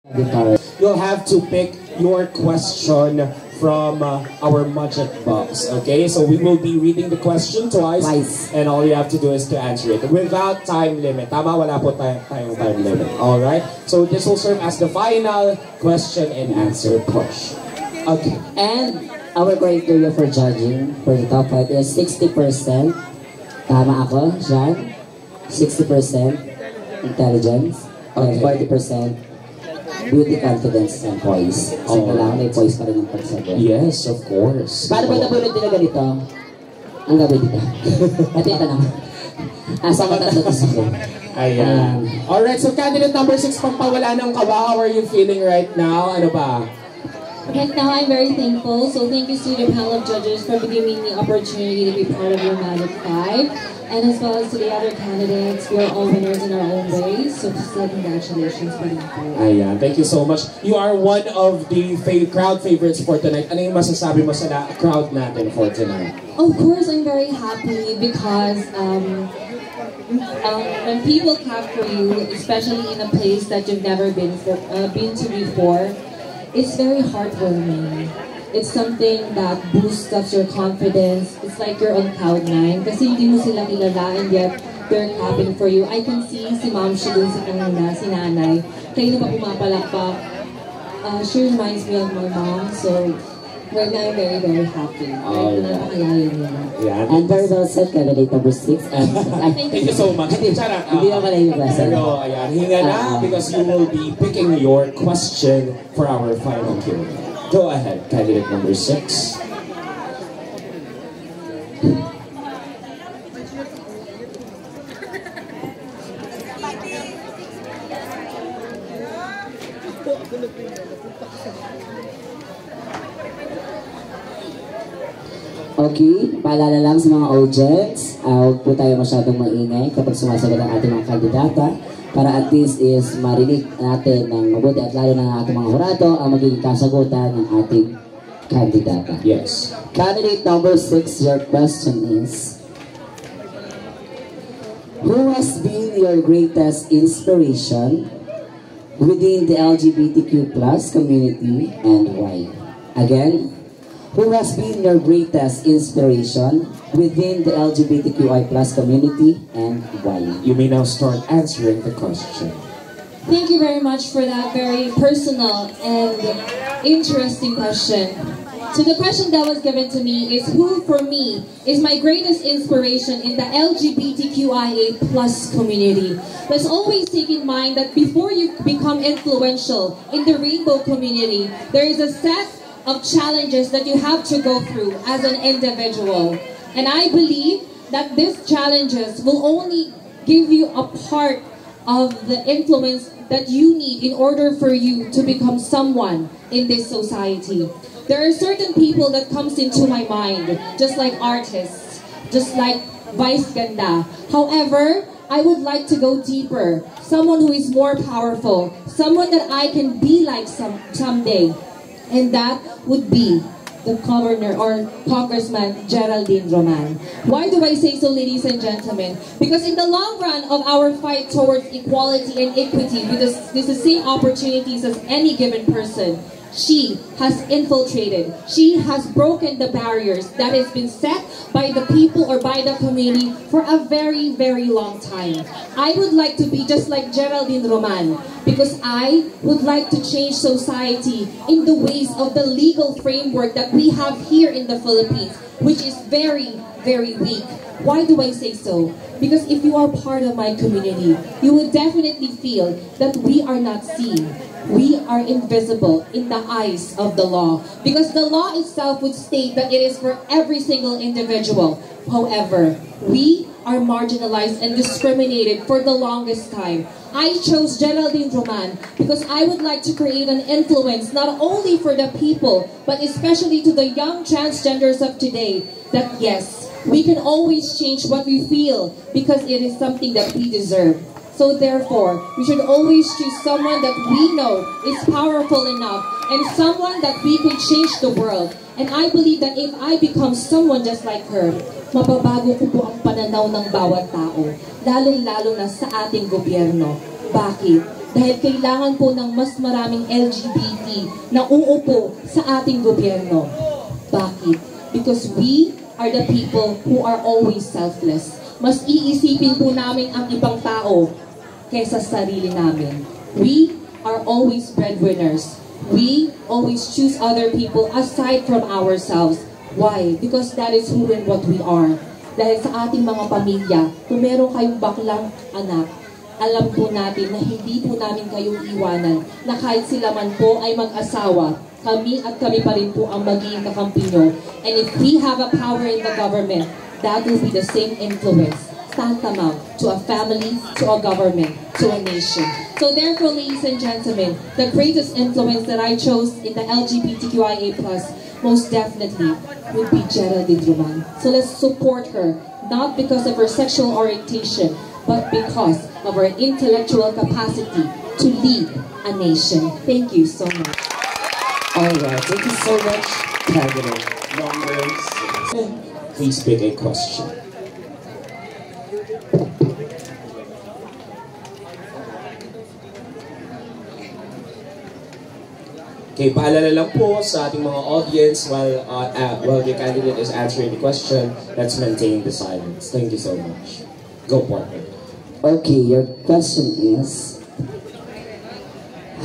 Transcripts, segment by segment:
You'll have to pick your question from our budget box. Okay, so we will be reading the question twice, and all you have to do is to answer it without time limit. Tama, wala po tayong time limit. All right. So this will serve as the final question and answer push. Okay. And our criteria for judging for the top 5 is 60%. Tama ako, Jean? 60% intelligence, and 40% beauty, confidence, and poise. So, kailangan may poise pa rin ang pagsagot. Yes, of course. Paano ba nabulod nila ganito? Ang gabi dito. Ito yung tanong. Asa ka tatlo ko? Ayan. Alright, so candidate number 6, pampawala ng kaba. How are you feeling right now? Ano ba? Right now, I'm very thankful. So thank you to the panel of judges for giving me the opportunity to be part of your Magic 5. And as well as to the other candidates, we are all winners in our own ways. So just congratulations for the Ayan, thank you so much. You are one of the crowd favorites for tonight. Ano yung masasabi mo sa crowd natin for tonight? Of course, I'm very happy because when people clap for you, especially in a place that you've never been to before, it's very heartwarming. It's something that boosts up your confidence. It's like you're on cloud 9. Kasi hindi mo sila kilala and yet they're clapping for you. I can see si Ma'am siya dun sa kanina, si Nanay. Kayo pa pumapalakpak. She reminds me of my mom. So, right now I'm very, very happy. Yeah. And very well said, candidate number 6. Thank you so much. Hindi naman na yung question. Pero, ayan, hinga na because you will be picking your question for our final Q&A. Go ahead, candidate number 6. Okay, paalala lang sa mga audience, huwag po tayo masyadong maingay kapag sumasagot ang ating mga kandidata para at least is marinig natin ng mabuti at lalo ng ating mga hurado ang magiging kasagutan ng ating kandidata. Yes. Candidate number 6, your question is, who has been your greatest inspiration within the LGBTQ+ community and why? Again, who has been your greatest inspiration within the LGBTQI+ community and why? You may now start answering the question. Thank you very much for that very personal and interesting question. So the question that was given to me is who for me is my greatest inspiration in the LGBTQIA+ community. Let's always take in mind that before you become influential in the rainbow community, there is a set of challenges that you have to go through as an individual. And I believe that these challenges will only give you a part of the influence that you need in order for you to become someone in this society. There are certain people that comes into my mind, just like artists, just like Vice Ganda. However, I would like to go deeper. Someone who is more powerful, someone that I can be like someday. And that would be the Governor or Congressman Geraldine Roman. Why do I say so, ladies and gentlemen? Because in the long run of our fight towards equality and equity with the same opportunities as any given person, she has infiltrated, she has broken the barriers that has been set by the people or by the community for a very, very long time. I would like to be just like Geraldine Roman because I would like to change society in the ways of the legal framework that we have here in the Philippines, which is very, very weak. Why do I say so? Because if you are part of my community, you will definitely feel that we are not seen. We are invisible in the eyes of the law. Because the law itself would state that it is for every single individual. However, we are marginalized and discriminated for the longest time. I chose Geraldine Roman because I would like to create an influence not only for the people, but especially to the young transgenders of today, that yes, we can always change what we feel because it is something that we deserve. So therefore, we should always choose someone that we know is powerful enough and someone that we can change the world. And I believe that if I become someone just like her, mababago ko po ang pananaw ng bawat tao, lalong-lalo na sa ating gobyerno. Bakit? Dahil kailangan po ng mas maraming LGBT na uupo sa ating gobyerno. Bakit? Because we are the people who are always selfless. Mas iisipin po namin ang ibang tao kaysa sarili namin. We are always breadwinners. We always choose other people aside from ourselves. Why? Because that is who and what we are. Dahil sa ating mga pamilya, kung meron kayong baklang anak, alam po natin na hindi po namin kayong iwanan, na kahit sila man po ay mag-asawa, kami at kami pa rin po ang magiging kakampi nyo. And if we have a power in the government, that will be the same influence, tantamount to a family, to a government, to a nation. So therefore, ladies and gentlemen, the greatest influence that I chose in the LGBTQIA+, most definitely, would be Geraldine Roman. So let's support her, not because of her sexual orientation, but because of her intellectual capacity to lead a nation. Thank you so much. Alright, thank you so much, candidate number 6. Please pick a question. Okay, paalala lang po sa ating mga audience while the candidate is answering the question, let's maintain the silence. Thank you so much. Go, partner. Okay, your question is,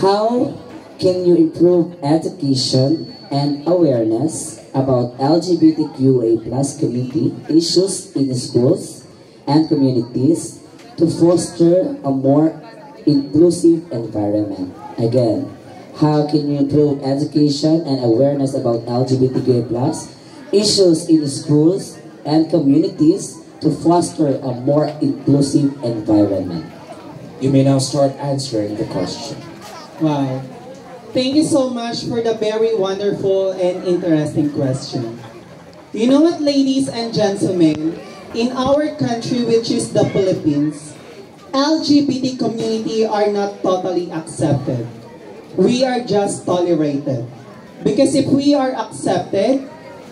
how can you improve education and awareness about LGBTQA+ community issues in schools and communities to foster a more inclusive environment? Again, how can you improve education and awareness about LGBTQA+ issues in schools and communities to foster a more inclusive environment? You may now start answering the question. Wow. Thank you so much for the very wonderful and interesting question. You know what, ladies and gentlemen, in our country, which is the Philippines, LGBT community are not totally accepted. We are just tolerated. Because if we are accepted,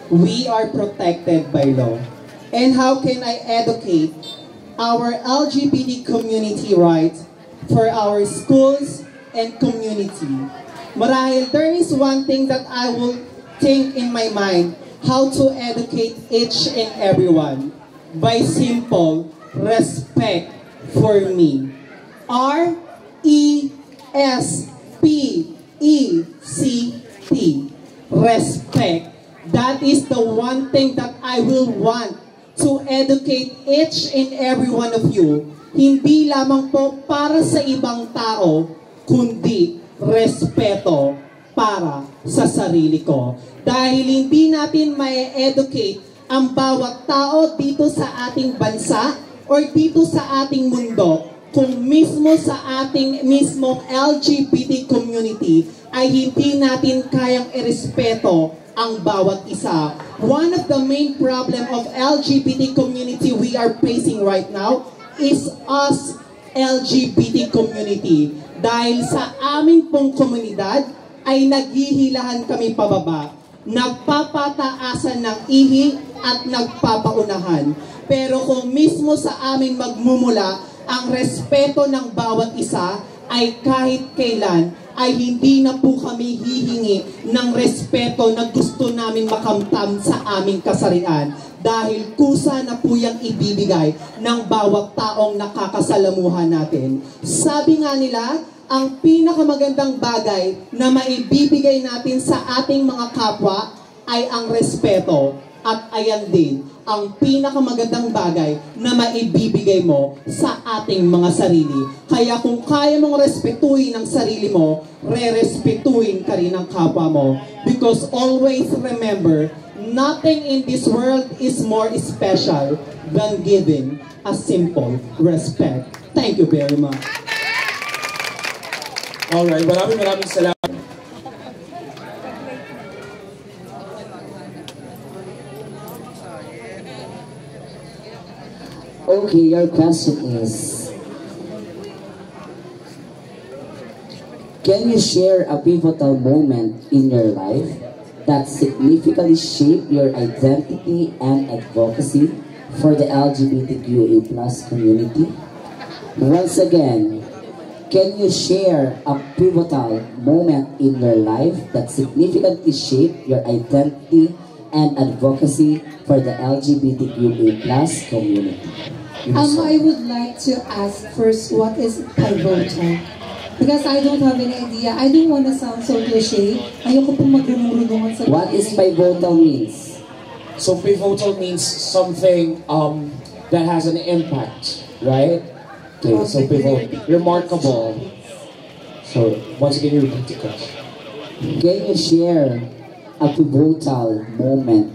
we are protected by law. And how can I educate our LGBT community rights for our schools and community? Marahil, there is one thing that I will think in my mind, how to educate each and everyone by simple respect for me. R-E-S-P-E-C-T. Respect. That is the one thing that I will want to educate each and every one of you. Hindi lamang po para sa ibang tao, kundi respeto para sa sarili ko. Dahil hindi natin ma-educate ang bawat tao dito sa ating bansa or dito sa ating mundo kung mismo sa ating mismong LGBT community ay hindi natin kayang irespeto ang bawat isa. One of the main problem of LGBT community we are facing right now is us LGBT community. Dahil sa aming pong komunidad ay naghihilahan kami pababa, nagpapataasan ng ihi at nagpapaunahan. Pero kung mismo sa amin magmumula ang respeto ng bawat isa, ay kahit kailan ay hindi na po kami hihingi ng respeto na gusto namin makamtam sa aming kasarian. Dahil kusa na po yung ibibigay ng bawat taong nakakasalamuhan natin. Sabi nga nila, ang pinakamagandang bagay na maibibigay natin sa ating mga kapwa ay ang respeto. At ayan din, ang pinakamagandang bagay na maibibigay mo sa ating mga sarili. Kaya kung kaya mong respetuhin ang sarili mo, re-respetuhin ka rin ang kapwa mo. Because always remember, nothing in this world is more special than giving a simple respect. Thank you very much. Alright, maraming salamat. Okay, your question is, can you share a pivotal moment in your life that significantly shaped your identity and advocacy for the LGBTQA+ community? Once again, Can you share a pivotal moment in your life that significantly shaped your identity and advocacy for the LGBTQA+ community? I would like to ask first, what is pivotal? Because I don't have any idea. I don't want to sound so cliche. Ayoko pong magrunong-runungan sa What is pivotal means? So pivotal means something that has an impact, right? Okay, so pivotal, remarkable. So once again, you repeat the question. Can you share a pivotal moment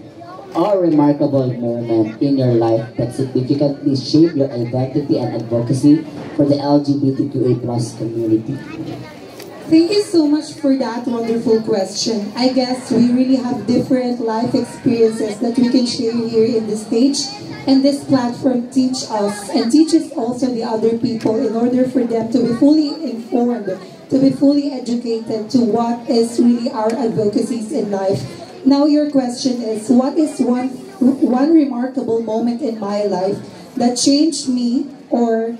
or remarkable moment in your life that significantly shaped your identity and advocacy for the LGBTQA+ community? Thank you so much for that wonderful question. I guess we really have different life experiences that we can share here in this stage. And this platform teach us and teaches also the other people in order for them to be fully informed, to be fully educated to what is really our advocacies in life. Now your question is, what is one remarkable moment in my life that changed me, or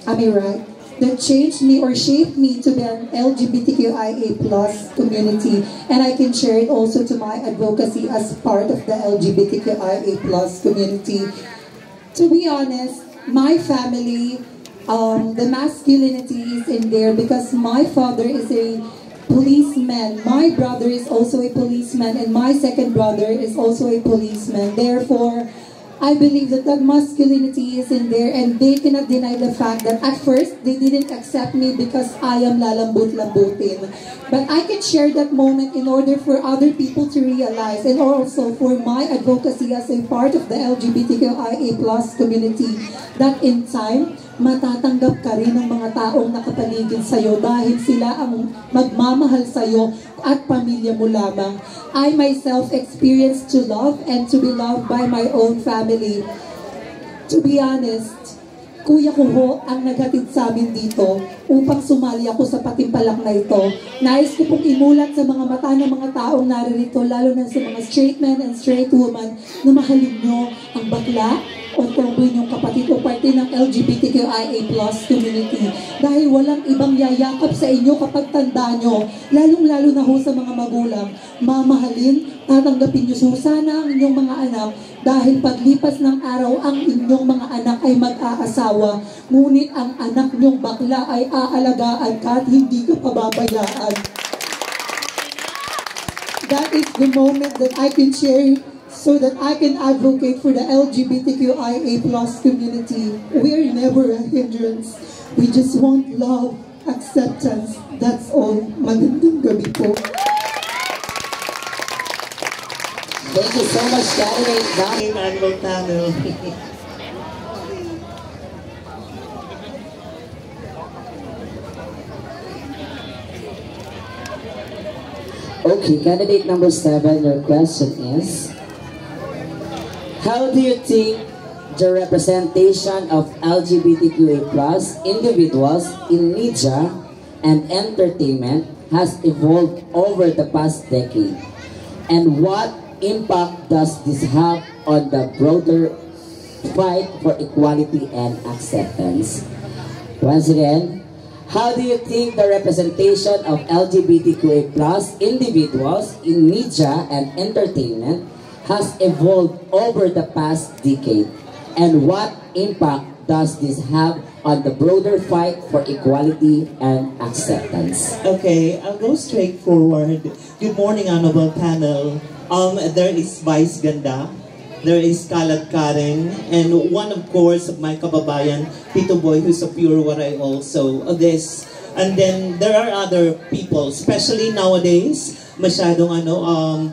am I right? That changed me or shaped me to be an LGBTQIA+ community, and I can share it also to my advocacy as part of the LGBTQIA+ community. To be honest, my family, the masculinity is in there because my father is a policeman, my brother is also a policeman, and my second brother is also a policeman. Therefore, I believe that the masculinity is in there, and they cannot deny the fact that at first they didn't accept me because I am lalambut-lambutin. But I can share that moment in order for other people to realize, and also for my advocacy as a part of the LGBTQIA+ community, that in time, matatanggap ka rin ng mga taong nakapaligid sa'yo dahil sila ang magmamahal sa'yo at pamilya mo lamang. I myself experienced to love and to be loved by my own family. To be honest, kuya ko ho ang naghatid sa amin dito upang sumali ako sa patimpalak na ito. Nais ko pong imulat sa mga mata ng mga taong naririto, lalo na sa mga straight men and straight women, na mahalin nyo ang bakla o tomboy niyong kapatid o parte ng LGBTQIA+ community. Dahil walang ibang yayakap sa inyo kapag tanda nyo, lalong-lalo na ho sa mga magulang, mamahalin, tatanggapin nyo sana ang inyong mga anak, dahil paglipas ng araw ang inyong mga anak ay mag-aasawa, ngunit ang anak nyong bakla ay aalagaan ka at hindi ka pababayaan. That is the moment that I can share so that I can advocate for the LGBTQIA+ community. We are never a hindrance. We just want love, acceptance. That's all. Magandang gabi po. Thank you so much, candidate. Annual panel. Okay, candidate number 7, your question is, how do you think the representation of LGBTQA+ individuals in media and entertainment has evolved over the past decade? And what impact does this have on the broader fight for equality and acceptance? Once again, how do you think the representation of LGBTQA+ individuals in media and entertainment has evolved over the past decade? And what impact does this have on the broader fight for equality and acceptance? Okay, I'll go straight forward. Good morning, honorable panel. There is Vice Ganda, there is Kalat Karen, and one of course of my kababayan, Tito Boy, who's a pure waray also of this. And then there are other people, especially nowadays, masyadong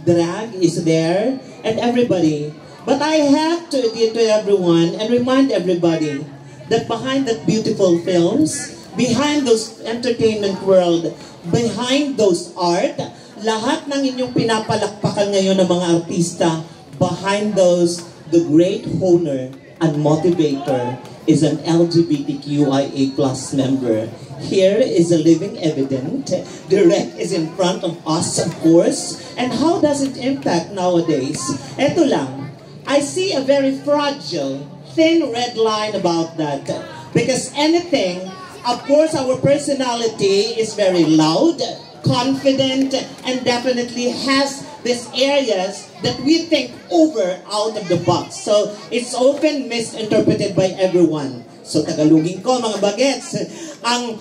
drag is there, and everybody. But I have to admit to everyone and remind everybody that behind that beautiful films, behind those entertainment world, behind those art, lahat ng inyong pinapalakpakan ngayon ng mga artista, behind those, the great honor and motivator is an LGBTQIA+ member. Here is a living evidence. Direct is in front of us, of course. And how does it impact nowadays? Eto lang, I see a very fragile, thin red line about that. Because anything Of course, our personality is very loud, confident, and definitely has these areas that we think over out of the box. So, it's often misinterpreted by everyone. So, Tagalogin ko mga bagets, ang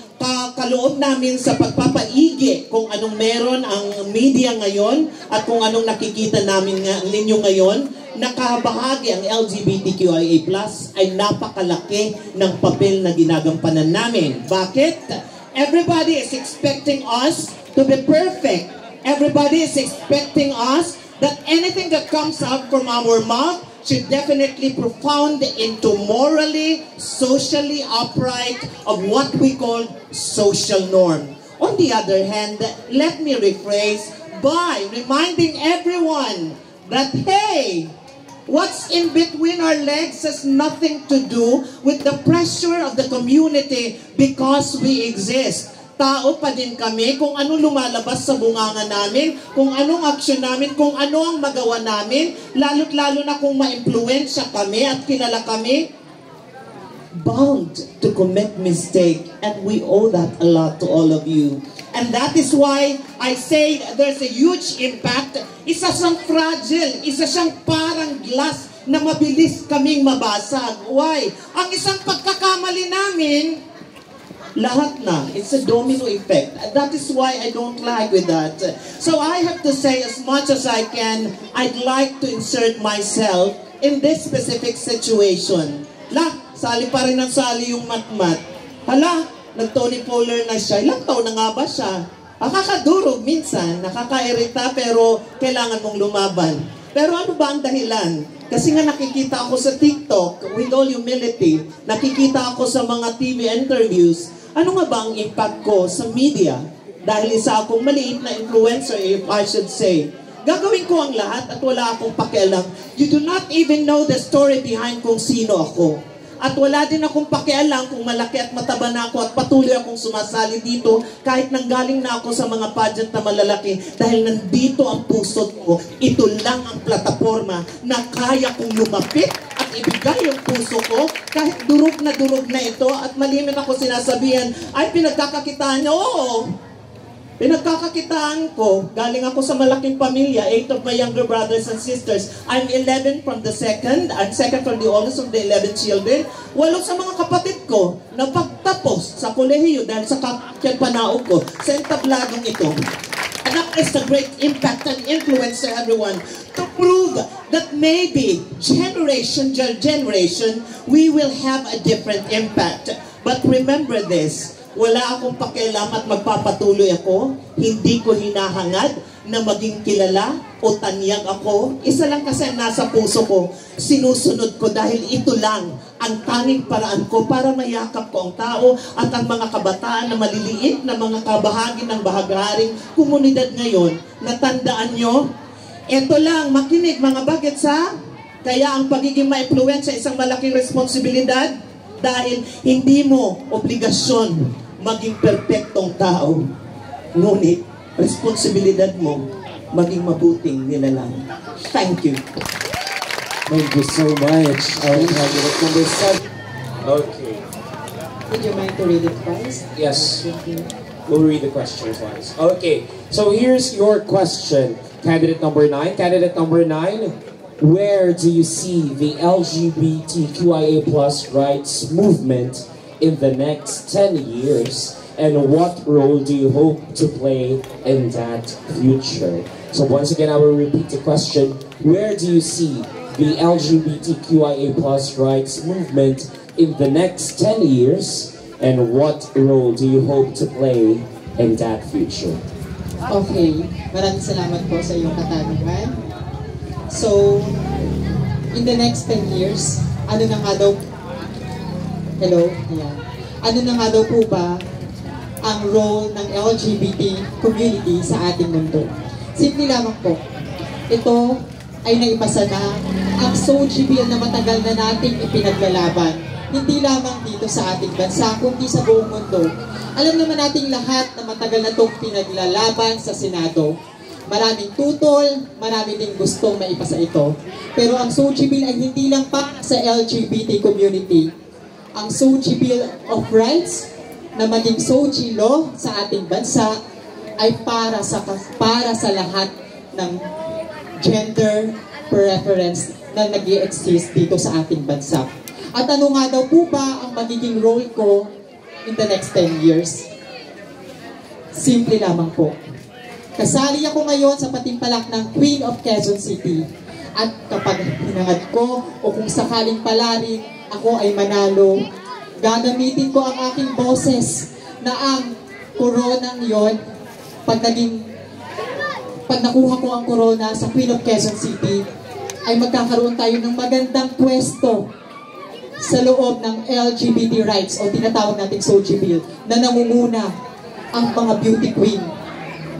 kaloob namin sa pagpapaigi kung anong meron ang media ngayon at kung anong nakikita namin ninyo ngayon, nakabahagi ang LGBTQIA+ ay napakalaki ng papel na ginagampanan namin. Bakit? Everybody is expecting us to be perfect. Everybody is expecting us that anything that comes out from our mouth should definitely profound into morally, socially upright of what we call social norm. On the other hand, let me rephrase by reminding everyone that, hey, what's in between our legs has nothing to do with the pressure of the community because we exist. Tao pa din kami, kung ano lumalabas sa bunganga namin, kung anong aksyon namin, kung ano ang magawa namin, lalo't lalo na kung ma-impluwensya kami at kilala kami, bound to commit mistake, and we owe that a lot to all of you. And that is why I say there's a huge impact. Isa siyang fragile, isa siyang parang glass na mabilis kaming mabasag. Why? Ang isang pagkakamali namin, lahat na. It's a domino effect. That is why I don't like with that. So I have to say as much as I can, I'd like to insert myself in this specific situation. Sali pa rin ang sali yung matmat. Hala, nag-Tony Poller na siya. Ilang taon na nga ba siya? Nakakadurog minsan, nakakairita, pero kailangan mong lumaban. Pero ano ba ang dahilan? Kasi nga nakikita ako sa TikTok, with all humility, nakikita ako sa mga TV interviews. Ano nga ba ang impact ko sa media? Dahil isa akong maliit na influencer, if I should say. Gagawin ko ang lahat at wala akong pakialam. You do not even know the story behind kung sino ako. At wala din akong pakialam kung malaki at mataba na ako at patuloy akong sumasali dito kahit nanggaling na ako sa mga pageant na malalaki dahil nandito ang puso ko. Ito lang ang plataforma na kaya kong lumapit at ibigay ang puso ko kahit durog na ito at malimit ako sinasabihan, ay pinagkakakitaan niyo, oo. Pinagkakakitaan ko, galing ako sa malaking pamilya, 8 of my younger brothers and sisters. I'm 11 from the second, I'm second from the oldest of the 11 children. 8 sa mga kapatid ko na pagtapos sa kolehiyo dahil sa panaog ko sa entabladong ito. And that is the great impact and influence to everyone to prove that maybe generation, we will have a different impact. But remember this, wala akong pakialam at magpapatuloy ako. Hindi ko hinahangad na maging kilala o tanyag ako. Isa lang kasi nasa puso ko. Sinusunod ko dahil ito lang ang tanging paraan ko para mayakap ko ang tao at ang mga kabataan na maliliit na mga kabahagi ng bahagaring komunidad ngayon. Natandaan nyo, ito lang, makinig mga bagets ha. Kaya ang pagiging ma-influensya isang malaking responsibilidad. Dahil hindi mo obligasyon maging perpektong tao. Ngunit, responsibilidad mo maging mabuting nilalang. Thank you. Thank you so much. Candidate number 7. Okay. Would you mind to read it twice? Yes. We'll read the question twice. Okay. So here's your question. Candidate number 9. Candidate number 9. Where do you see the LGBTQIA+ rights movement in the next 10 years? And what role do you hope to play in that future? So once again, I will repeat the question. Where do you see the LGBTQIA+ rights movement in the next 10 years? And what role do you hope to play in that future? Okay, maraming salamat po sa iyong katanungan. So, in the next 10 years, ano na nga daw, hello? Ayan. Ano na nga daw po ba ang role ng LGBT community sa ating mundo? Simple lamang po, ito ay naipasa na ang SOGI bill na matagal na nating ipinaglalaban. Hindi lamang dito sa ating bansa, kundi sa buong mundo. Alam naman nating lahat na matagal na itong pinaglalaban sa Senado. Maraming tutol, marami ding gustong maipasa ito. Pero ang SOGI bill ay hindi lang pa sa LGBT community. Ang SOGI Bill of Rights na maging Soji Law sa ating bansa ay para sa lahat ng gender preference na nag-i-exist dito sa ating bansa. At ano nga daw po ba ang magiging role ko in the next 10 years? Simple lamang po. Kasali ako ngayon sa patimpalak ng Queen of Quezon City. At kapag hinangad ko o kung sakaling pala rin ako ay manalo, gagamitin ko ang aking boses na ang koronang yon pag nakuha ko ang corona sa Queen of Quezon City, ay magkakaroon tayo ng magandang pwesto sa loob ng LGBT rights o tinatawag nating Soji Bill na nangunguna ang mga beauty queen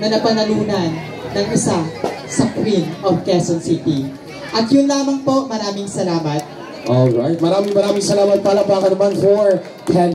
na napanalunan ng isa sa Queen of Quezon City. At yun lamang po, maraming salamat. Alright, maraming salamat. Palakpakan naman for Ken.